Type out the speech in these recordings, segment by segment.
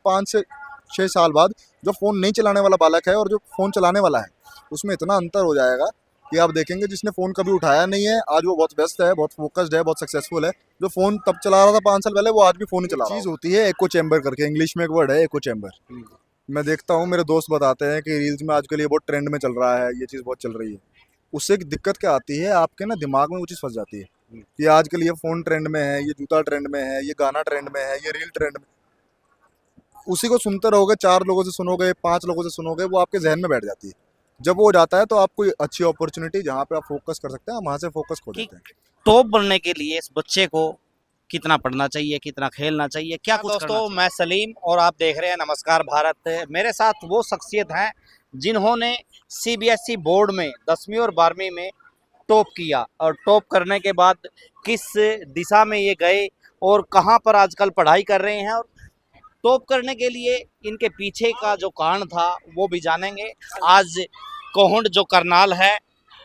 5 से 6 साल बाद जो फ़ोन नहीं चलाने वाला बालक है और जो फ़ोन चलाने वाला है, उसमें इतना अंतर हो जाएगा कि आप देखेंगे जिसने फ़ोन कभी उठाया नहीं है, आज वो बहुत व्यस्त है, बहुत फ़ोकस्ड है, बहुत सक्सेसफुल है। जो फ़ोन तब चला रहा था 5 साल पहले, वो आज भी फ़ोन ही चला रहा है। चीज़ होती है एको चैम्बर करके, इंग्लिश में एक वर्ड है एको चैम्बर। मैं देखता हूँ मेरे दोस्त बताते हैं कि रील्स में आजकल ये बहुत ट्रेंड में चल रहा है, ये चीज़ बहुत चल रही है। उससे एक दिक्कत क्या आती है, आपके ना दिमाग में वो चीज़ फँस जाती है कि आजकल ये फ़ोन ट्रेंड में है, ये जूता ट्रेंड में है, ये गाना ट्रेंड में है, ये रील ट्रेंड में। उसी को सुनते रहोगे, 4 लोगों से सुनोगे, 5 लोगों से सुनोगे, वो आपके ज़हन में बैठ जाती है। जब वो हो जाता है तो आप कोई अच्छी अपॉर्च्युनिटी जहाँ पे आप फ़ोकस कर सकते हैं, आप वहाँ से फ़ोकस खो कि देते हैं। टॉप बनने के लिए इस बच्चे को कितना पढ़ना चाहिए, कितना खेलना चाहिए, क्या हाँ कुछ करना दोस्तों, चाहिए? मैं सलीम और आप देख रहे हैं नमस्कार भारत। मेरे साथ वो शख्सियत हैं जिन्होंने सीबीएसई बोर्ड में 10वीं और 12वीं में टॉप किया और टॉप करने के बाद किस दिशा में ये गए और कहाँ पर आजकल पढ़ाई कर रहे हैं, और टॉप करने के लिए इनके पीछे का जो कारण था वो भी जानेंगे। आज कोहुंड जो करनाल है,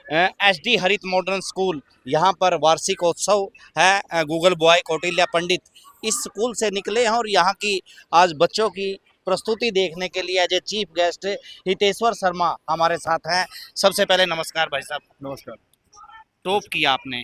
एसडी हरित मॉडर्न स्कूल, यहाँ पर वार्षिकोत्सव है। गूगल बॉय कौटिल्य पंडित इस स्कूल से निकले हैं और यहाँ की आज बच्चों की प्रस्तुति देखने के लिए as a chief guest Hiteshwar Sharma हमारे साथ हैं। सबसे पहले नमस्कार भाई साहब। नमस्कार। टॉप किया आपने,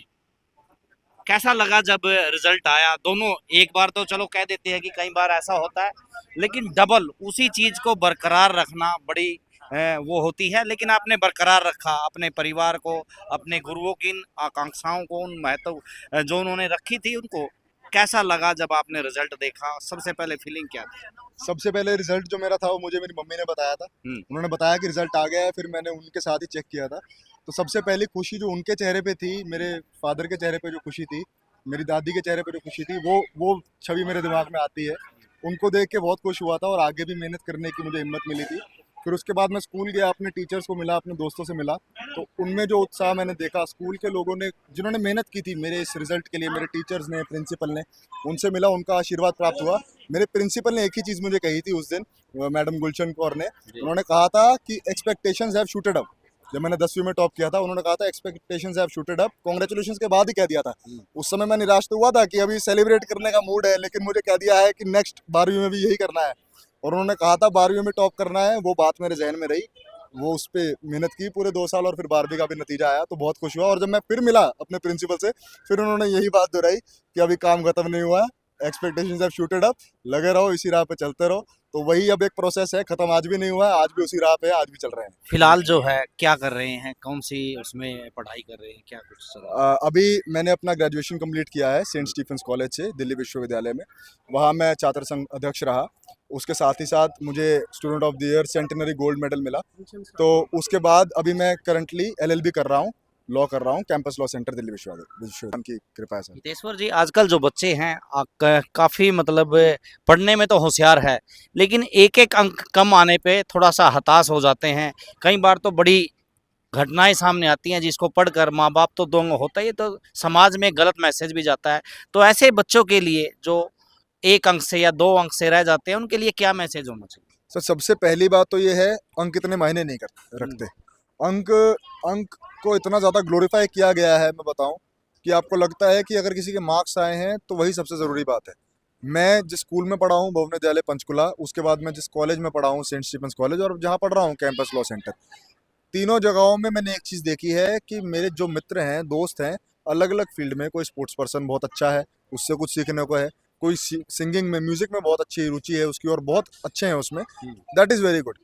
कैसा लगा जब रिजल्ट आया? दोनों एक बार तो चलो कह देते हैं कि कई बार ऐसा होता है, लेकिन डबल उसी चीज को बरकरार रखना बड़ी वो होती है, लेकिन आपने बरकरार रखा अपने परिवार को, अपने गुरुओं की इन आकांक्षाओं को, उन महत्व जो उन्होंने रखी थी उनको। कैसा लगा जब आपने रिजल्ट देखा? सबसे पहले फीलिंग क्या थी? सबसे पहले रिजल्ट जो मेरा था वो मुझे मेरी मम्मी ने बताया था। हम्म। उन्होंने बताया कि रिजल्ट आ गया है, फिर मैंने उनके साथ ही चेक किया था। तो सबसे पहली खुशी जो उनके चेहरे पे थी, मेरे फादर के चेहरे पे जो खुशी थी, मेरी दादी के चेहरे पे जो खुशी थी, वो छवि मेरे दिमाग में आती है। उनको देख के बहुत खुश हुआ था और आगे भी मेहनत करने की मुझे हिम्मत मिली थी। फिर उसके बाद मैं स्कूल गया, अपने टीचर्स को मिला, अपने दोस्तों से मिला, तो उनमें जो उत्साह मैंने देखा, स्कूल के लोगों ने जिन्होंने मेहनत की थी मेरे इस रिजल्ट के लिए, मेरे टीचर्स ने, प्रिंसिपल ने, उनसे मिला, उनका आशीर्वाद प्राप्त हुआ। मेरे प्रिंसिपल ने एक ही चीज़ मुझे कही थी उस दिन, मैडम गुलशन कौर ने। उन्होंने कहा था कि एक्सपेक्टेशंस हैव शूटेड अप। जब मैंने 10वीं में टॉप किया था, उन्होंने कहा था expectations have shooted up, congratulations के बाद ही कह दिया था। उस समय मैं निराश तो हुआ था कि अभी सेलिब्रेट करने का मूड है, लेकिन मुझे कह दिया है कि नेक्स्ट 12वीं में भी यही करना है। और उन्होंने कहा था 12वीं में टॉप करना है, वो बात मेरे जहन में रही। वो उस पे मेहनत की पूरे 2 साल और फिर 12वीं का भी नतीजा आया तो बहुत खुश हुआ। और जब मैं फिर मिला अपने प्रिंसिपल से, फिर उन्होंने यही बात दोहराई कि अभी काम खत्म नहीं हुआ है, एक्सपेक्टेशंस हैव शूटेड अप, लगे रहो, इसी राह पे चलते रहो। तो वही अब एक प्रोसेस है, खत्म आज भी नहीं हुआ है, आज भी उसी राह पे है, आज भी चल रहे हैं। फिलहाल जो है क्या कर रहे हैं, कौन सी उसमें पढ़ाई कर रहे हैं, क्या कुछ चल रहा है? अभी मैंने अपना ग्रेजुएशन कंप्लीट किया है सेंट स्टीफेंस कॉलेज से, दिल्ली विश्वविद्यालय में। वहाँ मैं छात्र संघ अध्यक्ष रहा। उसके साथ ही साथ मुझे student of the year centenary gold medal मिला। तो उसके बाद अभी मैं करंटली एलएलबी कर रहा हूँ, लॉ कर रहा हूँ, कैंपस लॉ सेंटर दिल्ली विश्वविद्यालय की कृपा है सर। हितेश्वर जी, आजकल जो बच्चे हैं काफी मतलब पढ़ने में तो होशियार है, लेकिन एक एक अंक कम आने पे थोड़ा सा हताश हो जाते हैं। कई बार तो बड़ी घटनाएं सामने आती हैं जिसको पढ़कर माँ बाप तो दंग होता ही है, तो समाज में गलत मैसेज भी जाता है। तो ऐसे बच्चों के लिए जो एक अंक से या 2 अंक से रह जाते हैं, उनके लिए क्या मैसेज होना चाहिए? सर सबसे पहली बात तो ये है, अंक इतने मायने नहीं रखते। अंक अंक को इतना ज़्यादा ग्लोरीफाई किया गया है, मैं बताऊं कि आपको लगता है कि अगर किसी के मार्क्स आए हैं तो वही सबसे ज़रूरी बात है। मैं जिस स्कूल में पढ़ा हूँ, भवन विद्यालय पंचकुला, उसके बाद मैं जिस कॉलेज में पढ़ा हूँ सेंट स्टीफेंस कॉलेज, और जहाँ पढ़ रहा हूँ कैंपस लॉ सेंटर, तीनों जगहों में मैंने एक चीज़ देखी है कि मेरे जो मित्र हैं, दोस्त हैं, अलग अलग फील्ड में, कोई स्पोर्ट्स पर्सन बहुत अच्छा है, उससे कुछ सीखने को है, कोई सिंगिंग में, म्यूजिक में बहुत अच्छी रुचि है उसकी और बहुत अच्छे हैं उसमें, that is very good.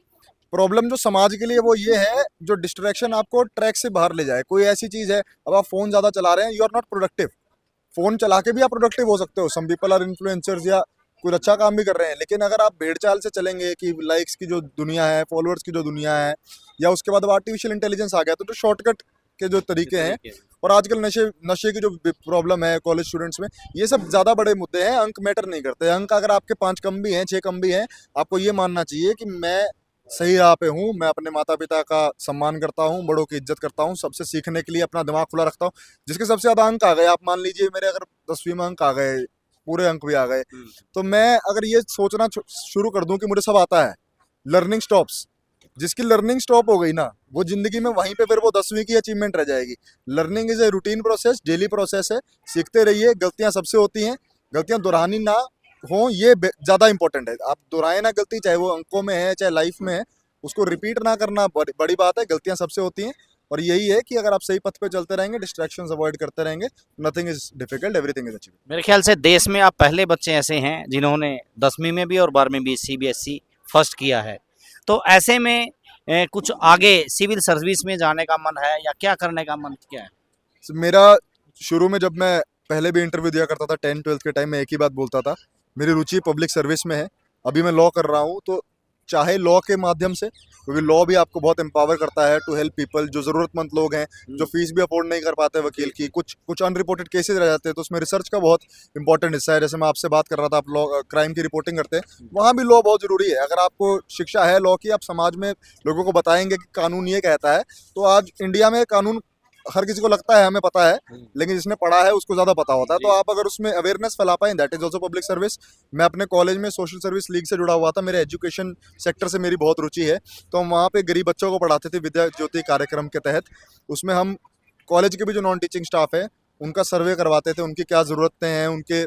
Problem जो समाज के लिए वो ये है, जो डिस्ट्रैक्शन आपको ट्रैक से बाहर ले जाए। कोई ऐसी चीज़ है, अब आप फ़ोन ज़्यादा चला रहे हैं, you are not productive. Phone चला के भी आप प्रोडक्टिव हो सकते हो, सम पीपल आर इन्फ्लुएंसर्स या कुछ अच्छा काम भी कर रहे हैं, लेकिन अगर आप भेड़ चाल से चलेंगे कि लाइक्स की जो दुनिया है, फॉलोअर्स की जो दुनिया है, या उसके बाद अब आर्टिफिशियल इंटेलिजेंस आ गया, तो जो शॉर्टकट के जो तरीके हैं, और आजकल नशे नशे की जो प्रॉब्लम है कॉलेज स्टूडेंट्स में, ये सब ज़्यादा बड़े मुद्दे हैं। अंक मैटर नहीं करते। अंक अगर आपके 5 कम भी हैं, 6 कम भी हैं, आपको ये मानना चाहिए कि मैं सही राह पे हूँ, मैं अपने माता पिता का सम्मान करता हूँ, बड़ों की इज्जत करता हूँ, सबसे सीखने के लिए अपना दिमाग खुला रखता हूँ। जिसके सबसे ज़्यादा अंक आ गए, आप मान लीजिए मेरे अगर 10वीं में अंक आ गए, पूरे अंक भी आ गए, तो मैं अगर ये सोचना शुरू कर दूं कि मुझे सब आता है, लर्निंग स्टॉप्स। जिसकी लर्निंग स्टॉप हो गई ना, वो जिंदगी में वहीं पे फिर वो 10वीं की अचीवमेंट रह जाएगी। Learning is a routine process, daily process है, सीखते रहिए। गलतियां सबसे होती हैं, गलतियां दोहरानी ना, हो, ये ज़्यादा इंपॉर्टेंट है। आप दोहराए ना गलती, चाहे वो अंकों में है चाहे लाइफ में है, उसको रिपीट ना करना बड़ी बात है। गलतियां सबसे होती हैं, और यही है कि अगर आप सही पथ पे चलते रहेंगे, डिस्ट्रैक्शंस अवॉइड करते रहेंगे, nothing is difficult, everything is achievable. मेरे ख्याल से देश में आप पहले बच्चे ऐसे हैं जिन्होंने 10वीं में भी और 12वीं भी सीबीएसई फर्स्ट किया है। तो ऐसे में कुछ आगे सिविल सर्विस में जाने का मन है या क्या करने का मन क्या है? मेरा शुरू में, जब मैं पहले भी इंटरव्यू दिया करता था 10th-12th के टाइम में, एक ही बात बोलता था, मेरी रुचि पब्लिक सर्विस में है। अभी मैं लॉ कर रहा हूँ, तो चाहे लॉ के माध्यम से, क्योंकि लॉ भी आपको बहुत एम्पावर करता है टू हेल्प पीपल, जो ज़रूरतमंद लोग हैं, जो फीस भी अफोर्ड नहीं कर पाते वकील की, कुछ कुछ अनरिपोर्टेड केसेस रह जाते हैं, तो उसमें रिसर्च का बहुत इंपॉर्टेंट हिस्सा है। जैसे मैं आपसे बात कर रहा था, आप लॉ क्राइम की रिपोर्टिंग करते हैं, वहाँ भी लॉ बहुत ज़रूरी है। अगर आपको शिक्षा है लॉ की, आप समाज में लोगों को बताएंगे कि कानून ये कहता है, तो आज इंडिया में कानून हर किसी को लगता है हमें पता है, लेकिन जिसने पढ़ा है उसको ज़्यादा पता होता है। तो आप अगर उसमें अवेयरनेस फैला पाएं, that is also public service. मैं अपने कॉलेज में सोशल सर्विस लीग से जुड़ा हुआ था, मेरे एजुकेशन सेक्टर से मेरी बहुत रुचि है, तो हम वहाँ पे गरीब बच्चों को पढ़ाते थे विद्या ज्योति कार्यक्रम के तहत। उसमें हम कॉलेज के भी जो नॉन टीचिंग स्टाफ है उनका सर्वे करवाते थे, उनकी क्या ज़रूरतें हैं, उनके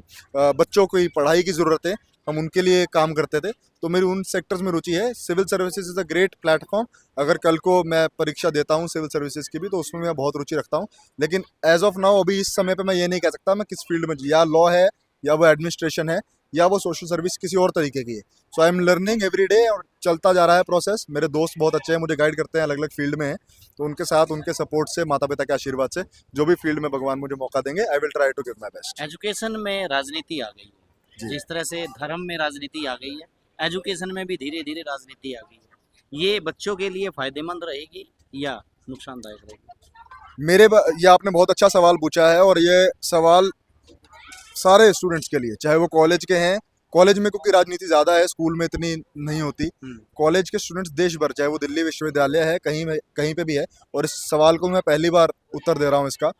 बच्चों की पढ़ाई की ज़रूरत है, हम उनके लिए काम करते थे। तो मेरी उन सेक्टर्स में रुचि है। Civil services is a great platform. अगर कल को मैं परीक्षा देता हूँ सिविल सर्विसेज की भी, तो उसमें मैं बहुत रुचि रखता हूँ। लेकिन एज ऑफ नाउ, अभी इस समय पे मैं ये नहीं कह सकता मैं किस फील्ड में, या लॉ है, या वो एडमिनिस्ट्रेशन है, या वो सोशल सर्विस किसी और तरीके की है। So I am learning every day, और चलता जा रहा है प्रोसेस। मेरे दोस्त बहुत अच्छे हैं, मुझे गाइड करते हैं, अलग अलग फील्ड में हैं, तो उनके साथ, उनके सपोर्ट से, माता पिता के आशीर्वाद से, जो भी फील्ड में भगवान मुझे मौका देंगे, I will try to give my best. Education में राजनीति आ गई है, जी। जिस तरह से धर्म में राजनीति आ गई है, एजुकेशन में भी धीरे धीरे राजनीति आ गई है। ये बच्चों के लिए फायदेमंद रहेगी या नुकसानदायक रहेगी? ये आपने बहुत अच्छा सवाल पूछा है, और ये सवाल सारे स्टूडेंट्स के लिए, चाहे वो कॉलेज के हैं, कॉलेज में क्योंकि राजनीति ज़्यादा है, स्कूल में इतनी नहीं होती। कॉलेज के स्टूडेंट्स देश भर, चाहे वो दिल्ली विश्वविद्यालय है, कहीं पे भी है, और इस सवाल को मैं पहली बार उत्तर दे रहा हूँ इसका।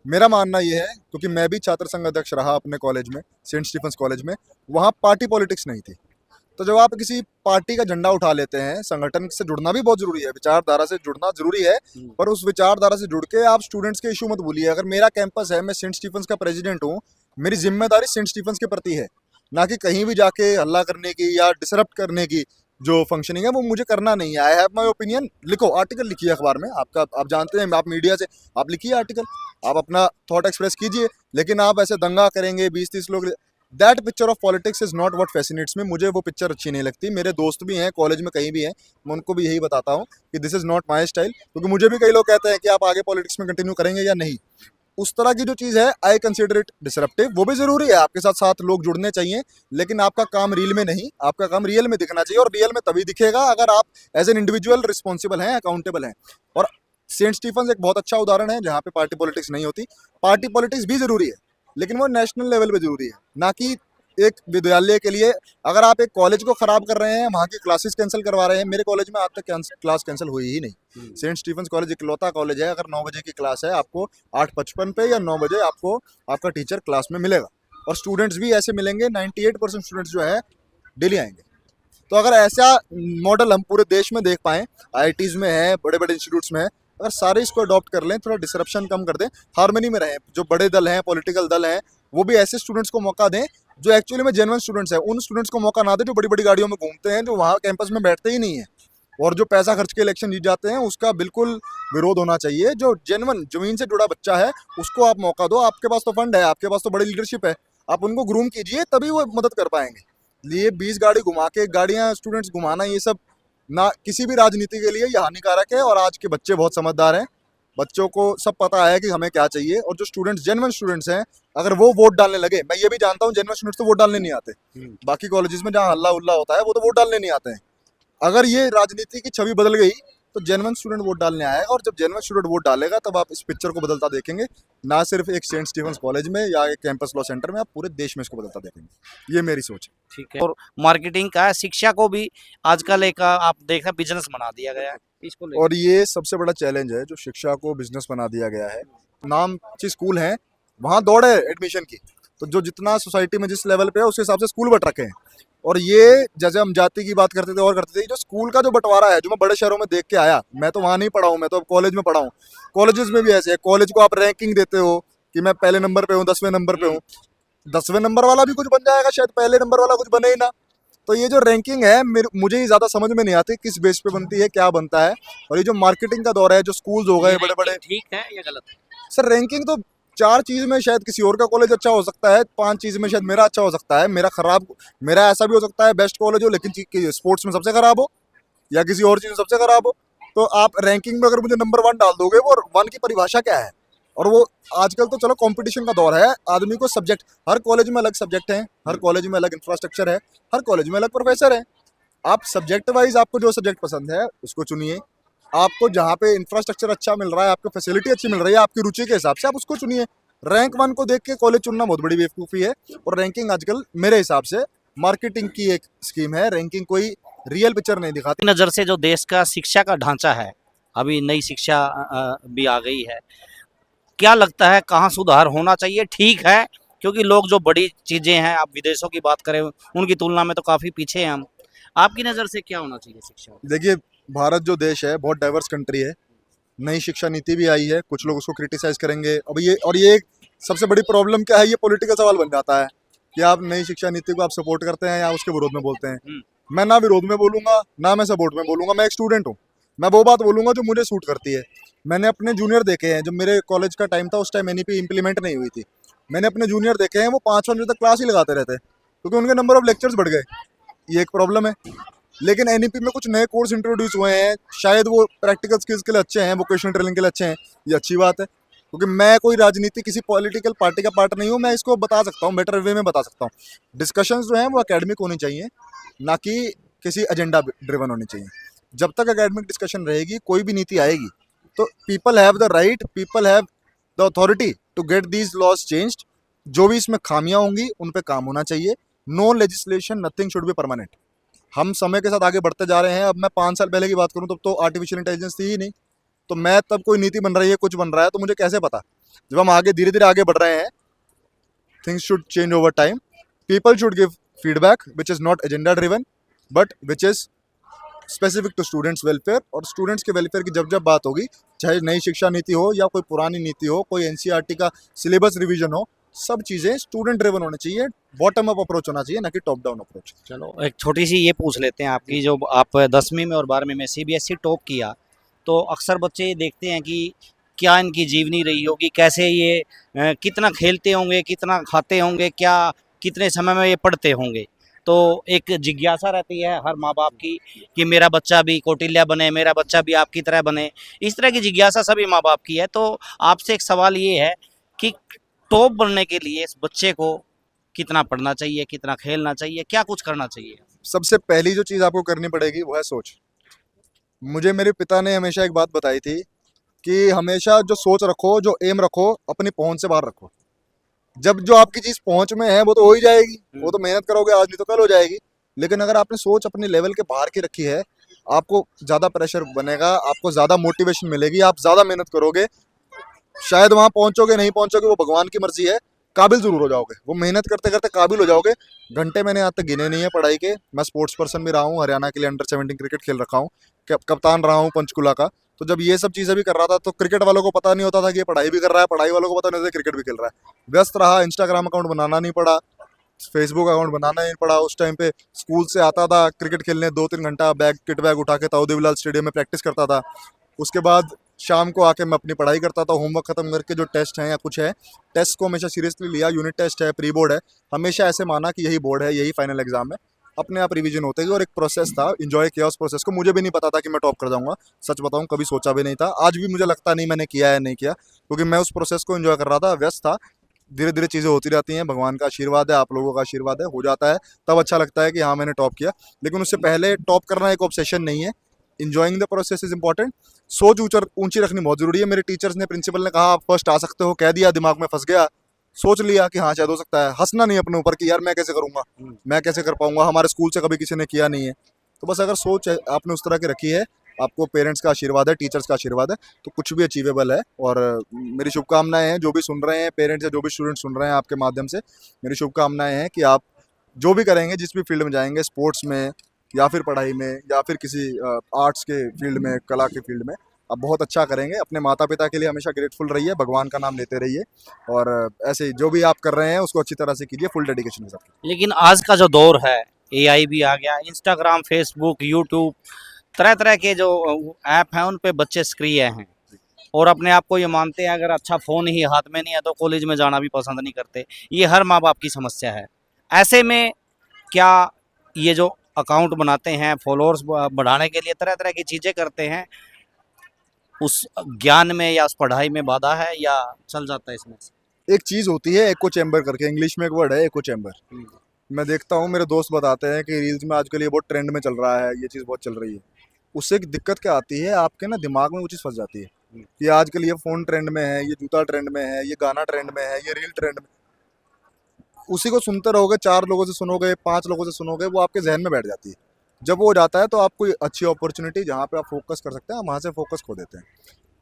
मेरा मानना ये है, क्योंकि मैं भी छात्र संघ अध्यक्ष रहा अपने कॉलेज में, सेंट स्टीफंस कॉलेज में, वहाँ पार्टी पॉलिटिक्स नहीं थी। तो जब आप किसी पार्टी का झंडा उठा लेते हैं, संगठन से जुड़ना भी बहुत जरूरी है, विचारधारा से जुड़ना जरूरी है, पर उस विचारधारा से जुड़ के आप स्टूडेंट्स के इशू मत भूलिए। अगर मेरा कैंपस है, मैं सेंट स्टीफंस का प्रेसिडेंट हूँ, मेरी जिम्मेदारी सेंट स्टीफंस के प्रति है, ना कि कहीं भी जाके हल्ला करने की या डिसरप्ट करने की जो फंक्शनिंग है वो मुझे करना नहीं है। I have my opinion. लिखो, आर्टिकल लिखिए अखबार में, आपका, आप जानते हैं, आप मीडिया से आप लिखिए आर्टिकल, आप अपना थॉट एक्सप्रेस कीजिए, लेकिन आप ऐसे दंगा करेंगे 20-30 लोग, that picture of politics is not what fascinates me. मुझे वो पिक्चर अच्छी नहीं लगती। मेरे दोस्त भी हैं कॉलेज में, कहीं भी हैं, मैं उनको भी यही बताता हूँ कि this is not my style, क्योंकि मुझे भी कई लोग कहते हैं कि आप आगे पॉलिटिक्स में कंटिन्यू करेंगे या नहीं। उस तरह की जो चीज़ है, आई कंसिडर इट डिसरप्टिव। वो भी जरूरी है, आपके साथ साथ लोग जुड़ने चाहिए, लेकिन आपका काम रील में नहीं, आपका काम रियल में दिखना चाहिए, और रियल में तभी दिखेगा अगर आप एज एन इंडिविजुअल रिस्पॉन्सिबल हैं, अकाउंटेबल हैं। और सेंट स्टीफंस एक बहुत अच्छा उदाहरण है जहाँ पे पार्टी पॉलिटिक्स नहीं होती। पार्टी पॉलिटिक्स भी जरूरी है, लेकिन वो नेशनल लेवल पे जरूरी है, ना कि एक विद्यालय के लिए। अगर आप एक कॉलेज को खराब कर रहे हैं, वहाँ की क्लासेस कैंसिल करवा रहे हैं, मेरे कॉलेज में आज तक क्लास कैंसिल हुई ही नहीं। सेंट स्टीफंस कॉलेज इकलौता कॉलेज है, अगर 9 बजे की क्लास है, आपको 8:55 पे या 9 बजे आपको आपका टीचर क्लास में मिलेगा, और स्टूडेंट्स भी ऐसे मिलेंगे। 98% स्टूडेंट्स जो है डेली आएंगे। तो अगर ऐसा मॉडल हम पूरे देश में देख पाएँ, IITs में है, बड़े बड़े इंस्टीट्यूट्स में है, अगर सारे इसको अडॉप्ट कर लें, थोड़ा डिसरप्शन कम कर दें, हार्मनी में रहें, जो बड़े दल हैं, पॉलिटिकल दल हैं, वो भी ऐसे स्टूडेंट्स को मौका दें जो एक्चुअली में जेन्युइन स्टूडेंट्स हैं। उन स्टूडेंट्स को मौका ना दें जो बड़ी बड़ी गाड़ियों में घूमते हैं, जो वहाँ कैंपस में बैठते ही नहीं है, और जो पैसा खर्च के इलेक्शन जीत जाते हैं। उसका बिल्कुल विरोध होना चाहिए। जो जेन्युइन जमीन से जुड़ा बच्चा है, उसको आप मौका दो। आपके पास तो फंड है, आपके पास तो बड़ी लीडरशिप है, आप उनको ग्रूम कीजिए, तभी वो मदद कर पाएंगे। ये 20 गाड़ी घुमा के, गाड़ियाँ स्टूडेंट्स घुमाना, ये सब ना किसी भी राजनीति के लिए ये हानिकारक है। और आज के बच्चे बहुत समझदार हैं, बच्चों को सब पता है कि हमें क्या चाहिए। और जो स्टूडेंट्स, जेन्युइन स्टूडेंट्स हैं, अगर वो वोट डालने लगे, मैं ये भी जानता हूँ जेन्युइन स्टूडेंट्स तो वोट डालने नहीं आते, बाकी कॉलेजेस में जहाँ हल्ला उल्ला होता है वो तो वोट डालने नहीं आते हैं। अगर ये राजनीति की छवि बदल गई, तो जेन्युइन स्टूडेंट वोट डालने आएगा, और जब जेन्युइन स्टूडेंट वोट डालेगा, तब आप इस पिक्चर को बदलता देखेंगे, ना सिर्फ एक सेंट स्टीफंस कॉलेज में या एक कैंपस लॉ सेंटर में, आप पूरे देश में इसको बदलता देखेंगे। ये मेरी सोच है। ठीक है। और मार्केटिंग का है, शिक्षा को भी आजकल एक आप देख रहे बिजनेस बना दिया गया है, इसको लेकर। और ये सबसे बड़ा चैलेंज है, जो शिक्षा को बिजनेस बना दिया गया है। नाम अच्छी स्कूल हैं, वहाँ दौड़ है एडमिशन की, तो जो जितना सोसाइटी में जिस लेवल पे है, उस हिसाब से स्कूल बट रखे हैं। और ये, जैसे हम जाति की बात करते थे और करते थे, जो स्कूल का जो बंटवारा है, जो मैं बड़े शहरों में देख के आया, मैं तो वहाँ नहीं पढ़ा हूँ, मैं तो अब कॉलेज में पढ़ा हूँ। कॉलेजेस में भी ऐसे है, कॉलेज को आप रैंकिंग देते हो कि मैं पहले नंबर पे हूँ, 10वें नंबर पे हूँ। 10वें नंबर वाला भी कुछ बन जाएगा, शायद पहले नंबर वाला कुछ बने ही ना। तो ये जो रैंकिंग है मुझे ही ज़्यादा समझ में नहीं आती किस बेस पे बनती है, क्या बनता है। और ये जो मार्केटिंग का दौर है, जो स्कूल्स हो गए ये बड़े बड़े, ranking ठीक है या गलत है? सर रैंकिंग तो 4 चीज़ में शायद किसी और का कॉलेज अच्छा हो सकता है, 5 चीज़ में शायद मेरा अच्छा हो सकता है, मेरा ऐसा भी हो सकता है बेस्ट कॉलेज हो लेकिन स्पोर्ट्स में सबसे खराब हो, या किसी और चीज़ में सबसे खराब हो। तो आप रैंकिंग में अगर मुझे नंबर 1 डाल दोगे, वो 1 की परिभाषा क्या है? और वो आजकल तो चलो कंपटीशन का दौर है, आदमी को सब्जेक्ट, हर कॉलेज में अलग सब्जेक्ट हैं, हर कॉलेज में अलग इंफ्रास्ट्रक्चर है, हर कॉलेज में अलग प्रोफेसर है। आप सब्जेक्ट वाइज आपको जो सब्जेक्ट पसंद है उसको चुनिए। आपको जहाँ पे इंफ्रास्ट्रक्चर अच्छा मिल रहा है, आपको फैसिलिटी अच्छी मिल रही है, आपकी रुचि के हिसाब से आप उसको चुनिए। रैंक 1 को देख के कॉलेज चुनना बहुत बड़ी बेवकूफ़ी है। और रैंकिंग आजकल मेरे हिसाब से मार्केटिंग की एक स्कीम है, रैंकिंग कोई रियल पिक्चर नहीं दिखाती। नज़र से जो देश का शिक्षा का ढांचा है, अभी नई शिक्षा भी आ गई है, क्या लगता है कहाँ सुधार होना चाहिए? ठीक है, क्योंकि लोग जो बड़ी चीज़ें हैं, आप विदेशों की बात करें, उनकी तुलना में तो काफ़ी पीछे हैं हम। आपकी नज़र से क्या होना चाहिए शिक्षा में? देखिए, भारत जो देश है बहुत डाइवर्स कंट्री है। नई शिक्षा नीति भी आई है, कुछ लोग उसको क्रिटिसाइज करेंगे। अब ये एक सबसे बड़ी प्रॉब्लम क्या है, ये पॉलिटिकल सवाल बन जाता है कि आप नई शिक्षा नीति को आप सपोर्ट करते हैं या उसके विरोध में बोलते हैं। मैं ना विरोध में बोलूंगा, ना मैं सपोर्ट में बोलूंगा। मैं एक स्टूडेंट हूँ, मैं वो बात बोलूंगा जो मुझे सूट करती है। मैंने अपने जूनियर देखे हैं, जब मेरे कॉलेज का टाइम था उस टाइम एनईपी इम्प्लीमेंट नहीं हुई थी। मैंने अपने जूनियर देखे हैं, वो 5 बजे तक क्लास ही लगाते रहते क्योंकि उनके नंबर ऑफ लेक्चर्स बढ़ गए। ये एक प्रॉब्लम है। लेकिन एनईपी में कुछ नए कोर्स इंट्रोड्यूस हुए हैं, शायद वो प्रैक्टिकल स्किल्स के लिए अच्छे हैं, वोकेशनल ट्रेनिंग के लिए अच्छे हैं। ये अच्छी बात है, क्योंकि मैं कोई राजनीति किसी पॉलिटिकल पार्टी का पार्ट नहीं हूँ। मैं इसको बता सकता हूँ, बेटर वे में बता सकता हूँ। डिस्कशंस जो हैं वो एकेडमिक होनी चाहिए, ना कि किसी एजेंडा ड्रिवन होनी चाहिए। जब तक एकेडमिक डिस्कशन रहेगी, कोई भी नीति आएगी, तो people have the right, people have the authority to get these laws changed. जो भी इसमें खामियां होंगी उन पे काम होना चाहिए। No legislation, nothing should be permanent. हम समय के साथ आगे बढ़ते जा रहे हैं। अब मैं 5 साल पहले की बात करूं तब तो आर्टिफिशियल इंटेलिजेंस थी ही नहीं। तो मैं तब कोई नीति बन रही है, कुछ बन रहा है, तो मुझे कैसे पता? जब हम आगे धीरे धीरे आगे बढ़ रहे हैं, things should change over time. People should give feedback which is not agenda driven, but which is specific to students welfare. और स्टूडेंट्स के वेलफेयर की जब जब बात होगी, चाहे नई शिक्षा नीति हो या कोई पुरानी नीति हो, कोई एनसीईआरटी का सिलेबस रिवीजन हो, सब चीज़ें स्टूडेंट ड्रिवन होनी चाहिए। बॉटम अप अप्रोच होना चाहिए, ना कि टॉप डाउन अप्रोच। चलो एक छोटी सी ये पूछ लेते हैं आपकी, जो आप 10वीं में और 12वीं में सीबीएसई टॉप किया, तो अक्सर बच्चे ये देखते हैं कि क्या इनकी जीवनी रही होगी, कैसे ये कितना खेलते होंगे, कितना खाते होंगे, क्या कितने समय में ये पढ़ते होंगे। तो एक जिज्ञासा रहती है हर माँ बाप की कि मेरा बच्चा भी कौटिल्य बने, मेरा बच्चा भी आपकी तरह बने। इस तरह की जिज्ञासा सभी माँ बाप की है। तो आपसे एक सवाल ये है कि टॉप बनने के लिए इस बच्चे को कितना पढ़ना चाहिए, कितना खेलना चाहिए, क्या कुछ करना चाहिए? सबसे पहली जो चीज़ आपको करनी पड़ेगी वो है सोच। मुझे मेरे पिता ने हमेशा एक बात बताई थी कि हमेशा जो सोच रखो, जो एम रखो, अपनी पहुंच से बाहर रखो। जब जो आपकी चीज़ पहुंच में है वो तो हो ही जाएगी, वो तो मेहनत करोगे आज नहीं तो कल हो जाएगी। लेकिन अगर आपने सोच अपने लेवल के बाहर की रखी है, आपको ज़्यादा प्रेशर बनेगा, आपको ज़्यादा मोटिवेशन मिलेगी, आप ज़्यादा मेहनत करोगे। शायद वहाँ पहुँचोगे नहीं पहुँचोगे वो भगवान की मर्जी है, काबिल जरूर हो जाओगे। वो मेहनत करते करते काबिल हो जाओगे। घंटे मैंने आज तक गिने नहीं है पढ़ाई के। मैं स्पोर्ट्स पर्सन भी रहा हूँ, हरियाणा के लिए अंडर 17 क्रिकेट खेल रखा हूँ, कप्तान रहा हूँ पंचकुला का। तो जब ये सब चीज़ें भी कर रहा था तो क्रिकेट वालों को पता नहीं होता था कि ये पढ़ाई भी कर रहा है, पढ़ाई वालों को पता नहीं होता क्रिकेट भी खेल रहा है। व्यस्त रहा, इंस्टाग्राम अकाउंट बनाना नहीं पड़ा, फेसबुक अकाउंट बनाना नहीं पड़ा। उस टाइम पे स्कूल से आता था क्रिकेट खेलने, 2-3 घंटा किट बैग उठा के ताऊ देवीलाल स्टेडियम में प्रैक्टिस करता था। उसके बाद शाम को आके मैं अपनी पढ़ाई करता था, होमवर्क खत्म करके जो टेस्ट हैं या कुछ है, टेस्ट को हमेशा सीरियसली लिया। यूनिट टेस्ट है, प्री बोर्ड है, हमेशा ऐसे माना कि यही बोर्ड है, यही फाइनल एग्जाम है। अपने आप रिवीजन होते गए और एक प्रोसेस था, इंजॉय किया उस प्रोसेस को। मुझे भी नहीं पता था कि मैं टॉप कर जाऊंगा, सच बताऊं कभी सोचा भी नहीं था। आज भी मुझे लगता नहीं मैंने किया है नहीं किया, क्योंकि मैं उस प्रोसेस को एंजॉय कर रहा था, व्यस्त था। धीरे धीरे चीज़ें होती रहती हैं, भगवान का आशीर्वाद है, आप लोगों का आशीर्वाद है, हो जाता है। तब अच्छा लगता है कि हाँ मैंने टॉप किया। लेकिन उससे पहले टॉप करना एक ऑब्सेशन नहीं है। Enjoying the process is important. सोच ऊंची रखनी बहुत जरूरी है। मेरे टीचर्स ने, प्रिंसिपल ने कहा आप फर्स्ट आ सकते हो, कह दिया, दिमाग में फंस गया, सोच लिया कि हाँ शायद हो सकता है। हंसना नहीं अपने ऊपर कि यार मैं कैसे करूंगा, मैं कैसे कर पाऊंगा, हमारे स्कूल से कभी किसी ने किया नहीं है। तो बस अगर सोच आपने उस तरह की रखी है, आपको पेरेंट्स का आशीर्वाद है, टीचर्स का आशीर्वाद है, तो कुछ भी अचीवेबल है। और मेरी शुभकामनाएं हैं जो भी सुन रहे हैं, पेरेंट्स या जो भी स्टूडेंट सुन रहे हैं आपके माध्यम से, मेरी शुभकामनाएं हैं कि आप जो भी करेंगे, जिस भी फील्ड में जाएंगे, स्पोर्ट्स में या फिर पढ़ाई में या फिर किसी आर्ट्स के फील्ड में, कला के फील्ड में, आप बहुत अच्छा करेंगे। अपने माता पिता के लिए हमेशा ग्रेटफुल रहिए, भगवान का नाम लेते रहिए और ऐसे ही जो भी आप कर रहे हैं उसको अच्छी तरह से कीजिए, फुल डेडिकेशन के साथ। लेकिन आज का जो दौर है, एआई भी आ गया, इंस्टाग्राम, फेसबुक, यूट्यूब, तरह तरह के जो ऐप हैं उन पे बच्चे सक्रिय हैं और अपने आप को ये मानते हैं अगर अच्छा फ़ोन ही हाथ में नहीं है तो कॉलेज में जाना भी पसंद नहीं करते। ये हर माँ बाप की समस्या है। ऐसे में क्या ये जो अकाउंट बनाते हैं, फॉलोअर्स बढ़ाने के लिए तरह तरह की चीज़ें करते हैं, उस ज्ञान में या उस पढ़ाई में बाधा है या चल जाता है इसमें से? एक चीज़ होती है एको चैम्बर करके, इंग्लिश में एक वर्ड है एको चैम्बर। मैं देखता हूँ मेरे दोस्त बताते हैं कि रील्स में आजकल ये बहुत ट्रेंड में चल रहा है, ये चीज़ बहुत चल रही है। उससे एक दिक्कत क्या आती है, आपके ना दिमाग में वो चीज़ फंस जाती है कि आजकल ये फ़ोन ट्रेंड में है, ये जूता ट्रेंड में है, ये गाना ट्रेंड में है, ये रील ट्रेंड में। उसी को सुनते रहोगे, 4 लोगों से सुनोगे, 5 लोगों से सुनोगे, वो आपके जहन में बैठ जाती है। जब वो हो जाता है तो आप कोई अच्छी अपॉर्चुनिटी जहाँ पे आप फोकस कर सकते हैं, हम वहाँ से फोकस खो देते हैं।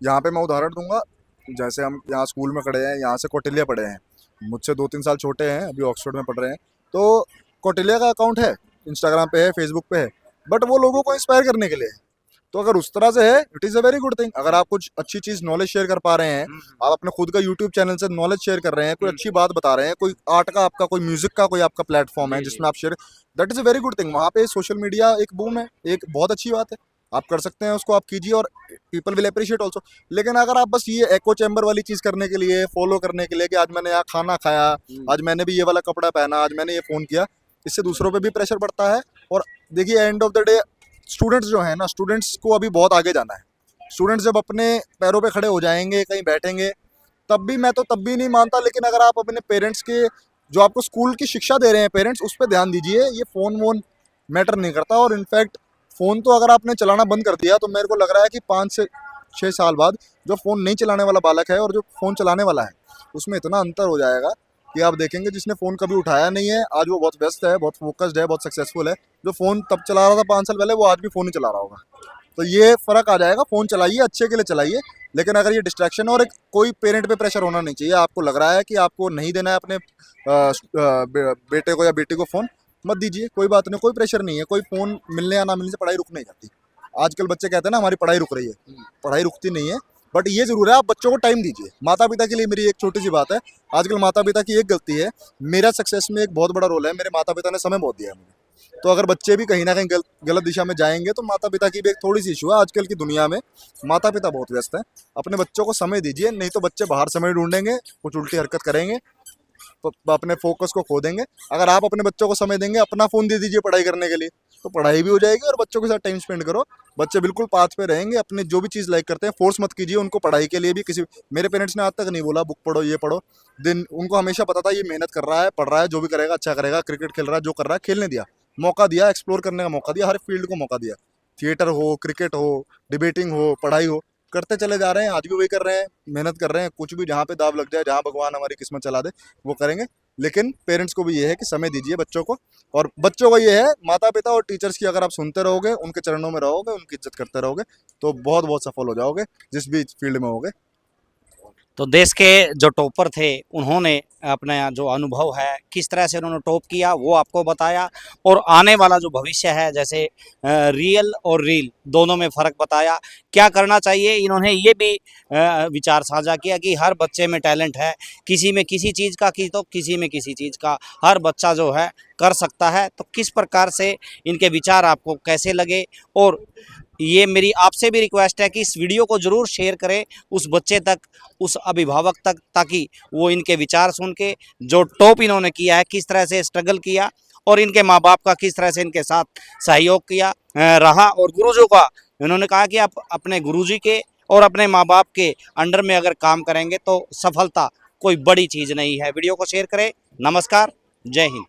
यहाँ पे मैं उदाहरण दूंगा, जैसे हम यहाँ स्कूल में खड़े हैं, यहाँ से कौटिल्य पढ़े हैं, मुझसे 2-3 साल छोटे हैं, अभी ऑक्सफोर्ड में पढ़ रहे हैं। तो कौटिल्य का अकाउंट है, इंस्टाग्राम पे है, फेसबुक पे है, बट वो लोगों को इंस्पायर करने के लिए है। तो अगर उस तरह से है, it is a very good thing. अगर आप कुछ अच्छी चीज़ नॉलेज शेयर कर पा रहे हैं, आप अपने खुद का यूट्यूब चैनल से नॉलेज शेयर कर रहे हैं, कोई अच्छी बात बता रहे हैं, कोई आर्ट का आपका, कोई म्यूजिक का कोई आपका प्लेटफॉर्म है जिसमें आप share, that is a very good thing. वहाँ पे सोशल मीडिया एक बूम है, एक बहुत अच्छी बात है, आप कर सकते हैं, उसको आप कीजिए और पीपल विल अप्रिशिएट ऑल्सो। लेकिन अगर आप बस ये एको चैम्बर वाली चीज़ करने के लिए, फॉलो करने के लिए कि आज मैंने यहाँ खाना खाया, आज मैंने भी ये वाला कपड़ा पहना, आज मैंने ये फ़ोन किया, इससे दूसरों पे भी प्रेशर पड़ता है। और देखिए end of the day students जो है ना, स्टूडेंट्स को अभी बहुत आगे जाना है। स्टूडेंट्स जब अपने पैरों पे खड़े हो जाएंगे, कहीं बैठेंगे, तब भी मैं तो तब भी नहीं मानता, लेकिन अगर आप अपने पेरेंट्स के, जो आपको स्कूल की शिक्षा दे रहे हैं पेरेंट्स, उस पर ध्यान दीजिए। ये फ़ोन वोन मैटर नहीं करता। और इनफैक्ट फ़ोन तो अगर आपने चलाना बंद कर दिया तो मेरे को लग रहा है कि 5 से 6 साल बाद जो फ़ोन नहीं चलाने वाला बालक है और जो फ़ोन चलाने वाला है, उसमें इतना अंतर हो जाएगा कि आप देखेंगे जिसने फ़ोन कभी उठाया नहीं है, आज वो बहुत व्यस्त है, बहुत फोकस्ड है, बहुत सक्सेसफुल है। जो फ़ोन तब चला रहा था 5 साल पहले, वो आज भी फ़ोन ही चला रहा होगा। तो ये फ़र्क आ जाएगा। फ़ोन चलाइए, अच्छे के लिए चलाइए, लेकिन अगर ये डिस्ट्रैक्शन और एक कोई पेरेंट पे प्रेशर होना नहीं चाहिए। आपको लग रहा है कि आपको नहीं देना है अपने बेटे को या बेटी को फ़ोन, मत दीजिए, कोई बात नहीं, कोई प्रेशर नहीं है। कोई फ़ोन मिलने या ना मिलने से पढ़ाई रुक नहीं जाती। आजकल बच्चे कहते हैं ना हमारी पढ़ाई रुक रही है, पढ़ाई रुकती नहीं है। बट ये ज़रूर है, आप बच्चों को टाइम दीजिए। माता पिता के लिए मेरी एक छोटी सी बात है, आजकल माता पिता की एक गलती है, मेरा सक्सेस में एक बहुत बड़ा रोल है, मेरे माता पिता ने समय बहुत दिया है मुझे। तो अगर बच्चे भी कहीं ना कहीं गलत दिशा में जाएंगे तो माता पिता की भी एक थोड़ी सी इशू है। आजकल की दुनिया में माता पिता बहुत व्यस्त हैं, अपने बच्चों को समय दीजिए, नहीं तो बच्चे बाहर समय ढूंढेंगे, कुछ उल्टी हरकत करेंगे, तो अपने फोकस को खो देंगे। अगर आप अपने बच्चों को समय देंगे, अपना फ़ोन दे दीजिए पढ़ाई करने के लिए, तो पढ़ाई भी हो जाएगी और बच्चों के साथ टाइम स्पेंड करो। बच्चे बिल्कुल पाथ पे रहेंगे, अपने जो भी चीज़ लाइक करते हैं फोर्स मत कीजिए उनको पढ़ाई के लिए भी। किसी, मेरे पेरेंट्स ने आज तक नहीं बोला बुक पढ़ो, ये पढ़ो। दिन उनको हमेशा पता था ये मेहनत कर रहा है, पढ़ रहा है, जो भी करेगा अच्छा करेगा, क्रिकेट खेल रहा है, जो कर रहा है खेलने दिया, मौका दिया, एक्सप्लोर करने का मौका दिया, हर फील्ड को मौका दिया। थिएटर हो, क्रिकेट हो, डिबेटिंग हो, पढ़ाई हो, करते चले जा रहे हैं। आज भी वही कर रहे हैं, मेहनत कर रहे हैं। कुछ भी जहाँ पे दाव लग जाए, जहाँ भगवान हमारी किस्मत चला दे, वो करेंगे। लेकिन पेरेंट्स को भी ये है कि समय दीजिए बच्चों को, और बच्चों को ये है, माता पिता और टीचर्स की अगर आप सुनते रहोगे, उनके चरणों में रहोगे, उनकी इज्जत करते रहोगे, तो बहुत बहुत सफल हो जाओगे जिस भी फील्ड में होगे। तो देश के जो टॉपर थे उन्होंने अपना जो अनुभव है, किस तरह से उन्होंने टॉप किया वो आपको बताया, और आने वाला जो भविष्य है, जैसे रियल और रील दोनों में फ़र्क बताया, क्या करना चाहिए। इन्होंने ये भी विचार साझा किया कि हर बच्चे में टैलेंट है, किसी में किसी चीज़ का, तो किसी में किसी चीज़ का, हर बच्चा जो है कर सकता है। तो किस प्रकार से इनके विचार आपको कैसे लगे, और ये मेरी आपसे भी रिक्वेस्ट है कि इस वीडियो को ज़रूर शेयर करें उस बच्चे तक, उस अभिभावक तक, ताकि वो इनके विचार सुन के, जो टॉप इन्होंने किया है, किस तरह से स्ट्रगल किया और इनके माँ बाप का किस तरह से इनके साथ सहयोग किया रहा, और गुरुजों का इन्होंने कहा कि आप अपने गुरुजी के और अपने माँ बाप के अंडर में अगर काम करेंगे तो सफलता कोई बड़ी चीज़ नहीं है। वीडियो को शेयर करें। नमस्कार, जय हिंद।